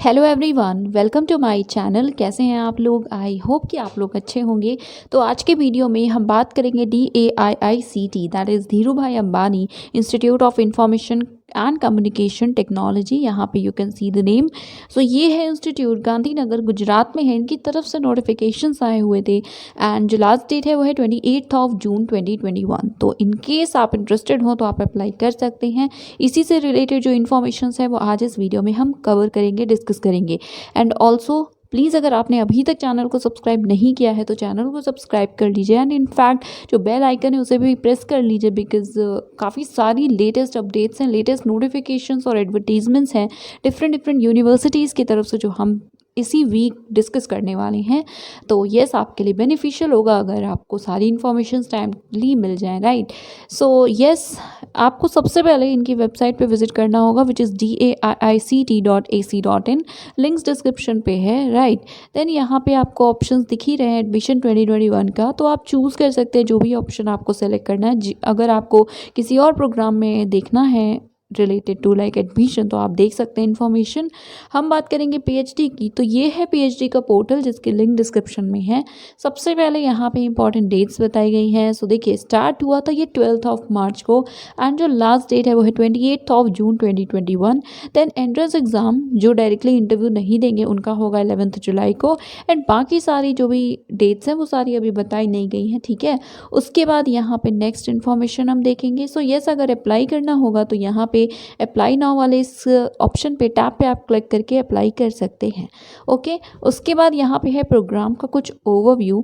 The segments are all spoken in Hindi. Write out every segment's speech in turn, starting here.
Hello everyone, welcome to my channel. कैसे हैं आप लोग? आई होप कि आप लोग अच्छे होंगे। तो आज के वीडियो में हम बात करेंगे DAIICT, that is Dhirubhai Ambani institute of information and communication technology. यहाँ पे you can see the name. So ये है इंस्टीट्यूट, गांधीनगर गुजरात में है। इनकी तरफ से नोटिफिकेशंस आए हुए थे एंड जो लास्ट डेट है वो है 28 जून 2021। तो इन केस आप इंटरेस्टेड हो तो आप अप्लाई कर सकते हैं। इसी से रिलेटेड जो इन्फॉर्मेशन है वो आज इस वीडियो में हम कवर करेंगे, डिस्कस करेंगे। एंड ऑल्सो प्लीज़ अगर आपने अभी तक चैनल को सब्सक्राइब नहीं किया है तो चैनल को सब्सक्राइब कर लीजिए एंड इनफैक्ट जो बेल आइकन है उसे भी प्रेस कर लीजिए, बिकॉज काफ़ी सारी लेटेस्ट अपडेट्स हैं, लेटेस्ट नोटिफिकेशंस और एडवर्टीजमेंट्स हैं डिफरेंट यूनिवर्सिटीज़ की तरफ से जो हम इसी वीक डिस्कस करने वाले हैं। तो येस, आपके लिए बेनिफिशियल होगा अगर आपको सारी इन्फॉर्मेशन टाइमली मिल जाए, राइट। सो येस, आपको सबसे पहले इनकी वेबसाइट पे विजिट करना होगा which is DAIICT.ac.in। Links description पे है, राइट। देन यहाँ पे आपको ऑप्शंस दिख ही रहे हैं एडमिशन 2021 का, तो आप चूज़ कर सकते हैं जो भी ऑप्शन आपको सेलेक्ट करना है। अगर आपको किसी और प्रोग्राम में देखना है रिलेटेड टू लाइक एडमिशन तो आप देख सकते हैं इन्फॉर्मेशन। हम बात करेंगे पीएचडी की, तो ये है पीएचडी का पोर्टल जिसकी लिंक डिस्क्रिप्शन में है। सबसे पहले यहाँ पे इंपॉर्टेंट डेट्स बताई गई हैं। सो देखिए, स्टार्ट हुआ था ये 12 मार्च को एंड जो लास्ट डेट है वो है 28 जून 2021। देन एंट्रेंस एग्ज़ाम जो डायरेक्टली इंटरव्यू नहीं देंगे उनका होगा 11 जुलाई को। एंड बाकी सारी जो भी डेट्स हैं वो सारी अभी बताई नहीं गई हैं, ठीक है। उसके बाद यहाँ पे नेक्स्ट इन्फॉर्मेशन हम देखेंगे। सो येस, अगर अप्लाई करना होगा तो यहाँ पे अप्लाई नाउ वाले इस ऑप्शन पे टैब पे आप क्लिक करके अप्लाई कर सकते हैं। ओके, उसके बाद यहाँ पे है प्रोग्राम का कुछ ओवरव्यू।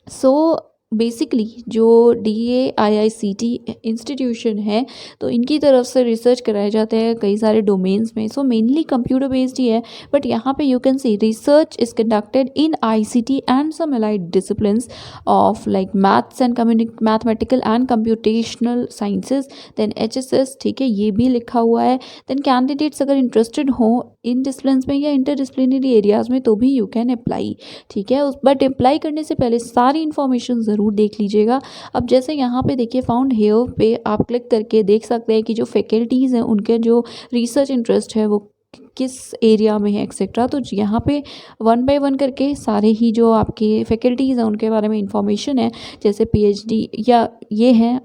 सो बेसिकली जो DAIICT इंस्टीट्यूशन है तो इनकी तरफ से रिसर्च कराए जाते हैं कई सारे डोमेन्स में। सो मेनली कंप्यूटर बेस्ड ही है, बट यहाँ पे you can see research is conducted in ICT and some allied disciplines of like maths and mathematical and computational sciences. Then HSS, ठीक है, ये भी लिखा हुआ है। देन कैंडिडेट्स अगर इंटरेस्टेड हो इन डिसिप्लिन्स में या इंटरडिसिप्लिनरी एरियाज़ में तो भी यू कैन अप्लाई, ठीक है। बट अप्लाई करने से पहले सारी इन्फॉर्मेशन ज़रूर देख लीजिएगा। अब जैसे यहाँ पे देखिए, फाउंड हेयर पे आप क्लिक करके देख सकते हैं कि जो फैकल्टीज़ हैं उनके जो रिसर्च इंटरेस्ट है वो किस एरिया में है एक्सेट्रा। तो यहाँ पे 1 बाय 1 करके सारे ही जो आपके फैकल्टीज़ हैं उनके बारे में इंफॉर्मेशन है। जैसे PhD या ये हैं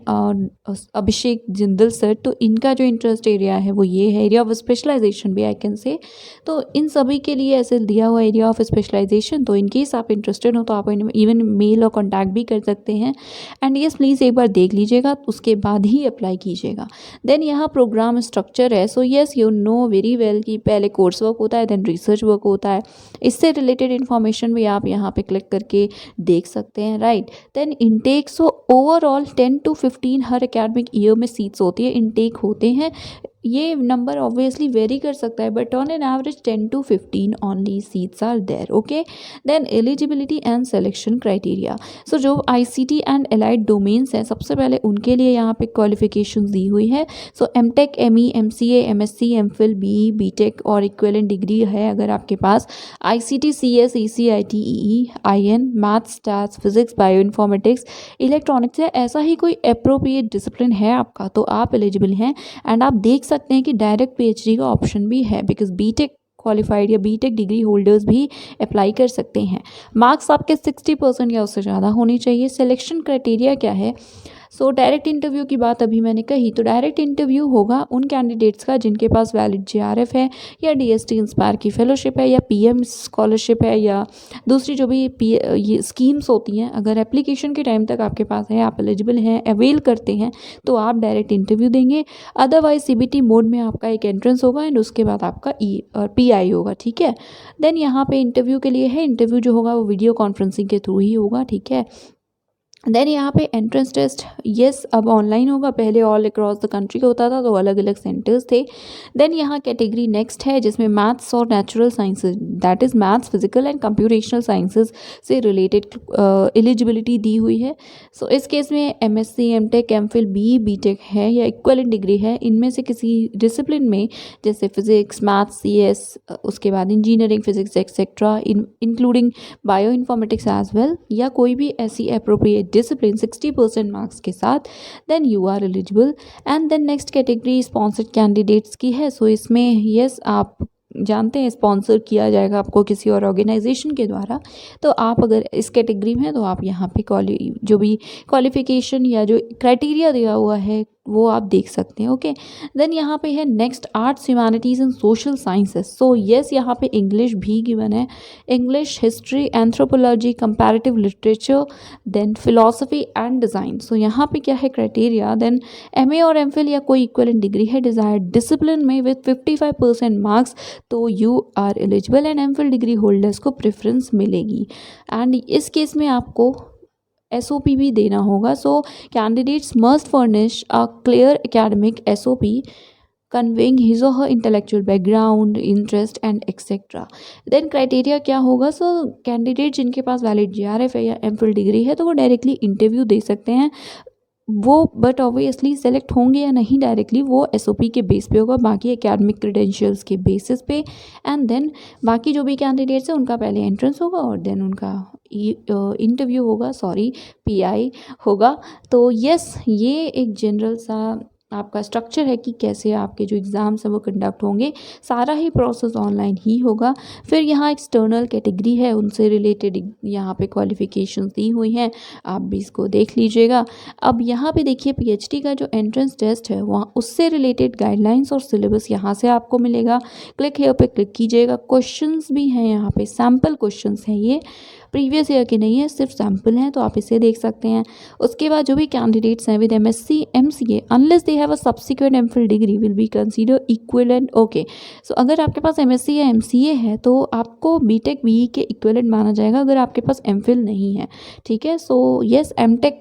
अभिषेक जिंदल सर, तो इनका जो इंटरेस्ट एरिया है वो ये है, एरिया ऑफ स्पेशलाइजेशन भी आई कैन से। तो इन सभी के लिए ऐसे दिया हुआ एरिया ऑफ स्पेशलाइजेशन, तो इन केस आप इंटरेस्टेड हो तो आप इवन मेल और कॉन्टैक्ट भी कर सकते हैं। एंड येस, प्लीज़ एक बार देख लीजिएगा, उसके बाद ही अप्लाई कीजिएगा। देन यहाँ प्रोग्राम स्ट्रक्चर है। So yes, you know very well कि पहले कोर्स वर्क होता है, देन रिसर्च वर्क होता है। इससे रिलेटेड इन्फॉर्मेशन भी आप यहाँ पे क्लिक करके देख सकते हैं, right. Then intake, so overall 10 to 15 हर एकेडमिक ईयर में सीट्स होती है, इनटेक होते हैं। ये नंबर ऑब्वियसली वेरी कर सकता है, but on an average 10 to 15 only seats are there, okay. Then eligibility and selection criteria. So जो ICT एंड एलाइड डोमेन्स हैं सबसे पहले उनके लिए यहाँ पे क्वालिफिकेशंस दी हुई है। सो MTech, ME, MCA, MSc, MPhil, BE, BTech और इक्विवेलेंट डिग्री है अगर आपके पास। ICT, CS, ECIT, EE, IN, maths, stats, physics, bio informatics, electronics है, ऐसा ही कोई अप्रोप्रिएट डिसिप्लिन है आपका तो आप एलिजिबल हैं। एंड आप देख सकते हैं कि डायरेक्ट PhD का ऑप्शन भी है, बिकॉज BTech क्वालिफाइड या BTech डिग्री होल्डर्स भी अप्लाई कर सकते हैं। मार्क्स आपके 60% या उससे ज़्यादा होनी चाहिए। सिलेक्शन क्राइटेरिया क्या है? सो डायरेक्ट इंटरव्यू की बात अभी मैंने कही, तो डायरेक्ट इंटरव्यू होगा उन कैंडिडेट्स का जिनके पास वैलिड JRF है या DST इंस्पायर की फेलोशिप है या PM स्कॉलरशिप है या दूसरी जो भी ये स्कीम्स होती हैं। अगर एप्लीकेशन के टाइम तक आपके पास है, आप एलिजिबल हैं, अवेल करते हैं, तो आप डायरेक्ट इंटरव्यू देंगे। अदरवाइज CBT मोड में आपका एक एंट्रेंस होगा एंड उसके बाद आपका PI होगा, ठीक है। देन यहाँ पे इंटरव्यू के लिए है, इंटरव्यू जो होगा वो वीडियो कॉन्फ्रेंसिंग के थ्रू ही होगा, ठीक है। देन यहाँ पे एंट्रेंस टेस्ट, येस, अब ऑनलाइन होगा। पहले ऑल अक्रॉस द कंट्री होता था तो अलग अलग सेंटर्स थे। देन यहाँ कैटेगरी नेक्स्ट है जिसमें मैथ्स और natural sciences, that is maths, physical and computational sciences से रिलेटेड एलिजिबिलिटी दी हुई है। सो इस केस में MSc, MTech, MPhil, BE, BTech है या इक्वलेंट डिग्री है इनमें से किसी डिसिप्लिन में, जैसे फिजिक्स, मैथ्स, CS, उसके बाद engineering, physics etcetera including bioinformatics as well, या कोई भी ऐसी अप्रोप्रिएट डिसिप्लिन 60% मार्क्स के साथ, then you are eligible. And then next category sponsored candidates की है। सो इसमें येस, आप जानते हैं स्पॉन्सर किया जाएगा आपको किसी और ऑर्गेनाइजेशन के द्वारा। तो आप अगर इस कैटेगरी में हैं तो आप यहाँ पे जो भी क्वालिफिकेशन या जो क्राइटेरिया दिया हुआ है वो आप देख सकते हैं। ओके, देन यहाँ पे है next arts humanities and social sciences. So yes, यहाँ पे इंग्लिश भी गिवन है, English, history, anthropology, comparative literature, then philosophy and design. So यहाँ पे क्या है क्राइटेरिया, देन एमए और एमफिल या कोई इक्वलेंट डिग्री है डिज़ायर्ड डिसिप्लिन में विथ 55% मार्क्स तो you are eligible, and MPhil degree holders को प्रेफरेंस मिलेगी। एंड इस केस में आपको SOP भी देना होगा। So candidates must furnish a clear academic SOP conveying his और her intellectual background, interest and etcetera. Then criteria क्या होगा, सो कैंडिडेट जिनके पास वैलिड GRF है या एमफिल डिग्री है तो वो डायरेक्टली इंटरव्यू दे सकते हैं वो, बट ऑब्वियसली सेलेक्ट होंगे या नहीं डायरेक्टली वो SOP के बेस पे होगा, बाकी एकेडमिक क्रेडेंशियल्स के बेसिस पे। एंड देन बाकी जो भी कैंडिडेट्स हैं उनका पहले एंट्रेंस होगा और देन उनका इंटरव्यू होगा, सॉरी PI होगा। तो यस, ये एक जनरल सा आपका स्ट्रक्चर है कि कैसे आपके जो एग्ज़ाम्स हैं वो कंडक्ट होंगे। सारा ही प्रोसेस ऑनलाइन ही होगा। फिर यहाँ एक्सटर्नल कैटेगरी है, उनसे रिलेटेड यहाँ पे क्वालिफिकेशंस दी हुई हैं, आप भी इसको देख लीजिएगा। अब यहाँ पे देखिए PhD का जो एंट्रेंस टेस्ट है वहाँ उससे रिलेटेड गाइडलाइंस और सिलेबस यहाँ से आपको मिलेगा। क्लिक हेयर पे क्लिक कीजिएगा। क्वेश्चंस भी हैं यहाँ पे, सैम्पल क्वेश्चंस हैं, ये प्रीवियस ईयर के नहीं है, सिर्फ सैम्पल हैं, तो आप इसे देख सकते हैं। उसके बाद जो भी कैंडिडेट्स हैं with MSc MCA unless they have a subsequent MPhil degree will be consider equivalent. Okay, so अगर आपके पास MSc या MCA है तो आपको BTech BE के इक्विवेलेंट माना जाएगा अगर आपके पास MPhil नहीं है। ठीक है, सो यस, MTech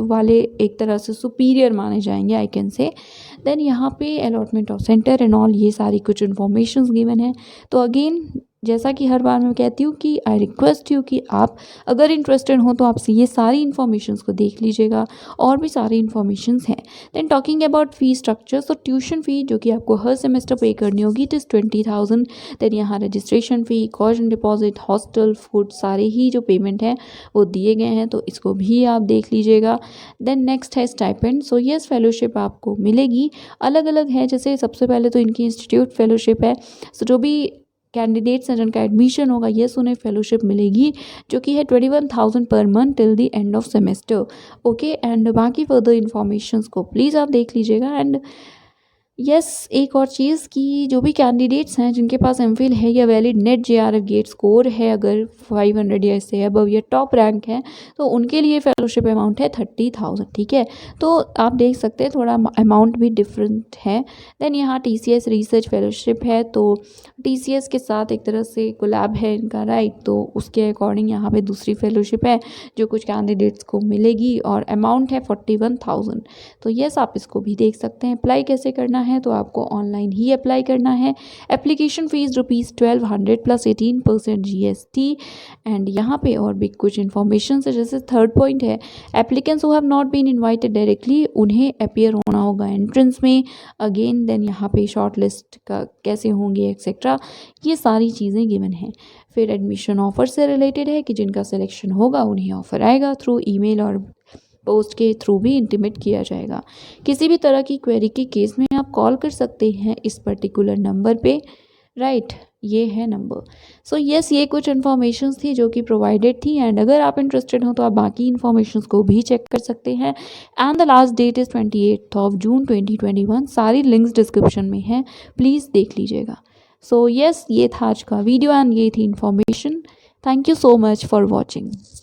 वाले एक तरह से सुपीरियर माने जाएंगे, आई कैन से। देन यहाँ पे allotment of centre and all, ये सारी कुछ इन्फॉर्मेशन गिवन है। तो अगेन जैसा कि हर बार मैं कहती हूँ कि आई रिक्वेस्ट यू कि आप अगर इंटरेस्टेड हो तो आपसे ये सारी इन्फॉर्मेशंस को देख लीजिएगा, और भी सारी इन्फॉर्मेशंस हैं। Then talking about fee structure, तो ट्यूशन फ़ी जो कि आपको हर सेमेस्टर पे करनी होगी इट इज़ 20,000। देन यहाँ registration fee, caution deposit, hostel, food, सारे ही जो पेमेंट हैं वो दिए गए हैं, तो इसको भी आप देख लीजिएगा। देन नेक्स्ट है स्टाइपेंड। सो यस, फेलोशिप आपको मिलेगी, अलग अलग है। जैसे सबसे पहले तो इनकी इंस्टीट्यूट फेलोशिप है। सो जो भी कैंडिडेट्स हैं जिनका एडमिशन होगा यस उन्हें फेलोशिप मिलेगी जो कि है 21,000 per month till the end of semester. Okay, and बाकी फर्दर इन्फॉर्मेशंस को प्लीज़ आप देख लीजिएगा। एंड यस, एक और चीज़ कि जो भी कैंडिडेट्स हैं जिनके पास MPhil है या valid NET JRF GATE score है अगर 500 या इससे अबव या टॉप रैंक है तो उनके लिए फेलोशिप अमाउंट है 30,000। ठीक है, तो आप देख सकते हैं थोड़ा अमाउंट भी डिफरेंट है। देन यहाँ TCS रिसर्च फेलोशिप है, तो TCS के साथ एक तरह से कोलैब है इनका, राइट, तो उसके अकॉर्डिंग यहाँ पे दूसरी फेलोशिप है जो कुछ कैंडिडेट्स को मिलेगी और अमाउंट है 41,000। तो यस, आप इसको भी देख सकते हैं। अप्लाई कैसे करना है तो आपको ऑनलाइन ही अप्लाई करना है। Application fees ₹1200 plus 18% GST। And यहाँ पे और भी कुछ इन्फॉर्मेशन है, जैसे थर्ड पॉइंट है applicants who have not been invited directly उन्हें अपीयर होना होगा एंट्रेंस में अगेन। देन यहाँ पे शॉर्ट लिस्ट का कैसे होंगे एक्सेट्रा, ये सारी चीज़ें गिवन हैं। फिर एडमिशन ऑफर से रिलेटेड है कि जिनका सिलेक्शन होगा उन्हें ऑफर आएगा थ्रू ईमेल और पोस्ट के थ्रू भी इंटीमेट किया जाएगा। किसी भी तरह की क्वेरी के केस में आप कॉल कर सकते हैं इस पर्टिकुलर नंबर पे, राइट, ये है नंबर। सो यस, ये कुछ इन्फॉर्मेशंस थी जो कि प्रोवाइडेड थी, एंड अगर आप इंटरेस्टेड हो तो आप बाकी इन्फॉर्मेशंस को भी चेक कर सकते हैं। And the last that is 28 जून 2021। सारी लिंक्स डिस्क्रिप्शन में हैं, प्लीज़ देख लीजिएगा। सो यस, ये था आज का वीडियो एंड ये थी information. Thank you so much for watching.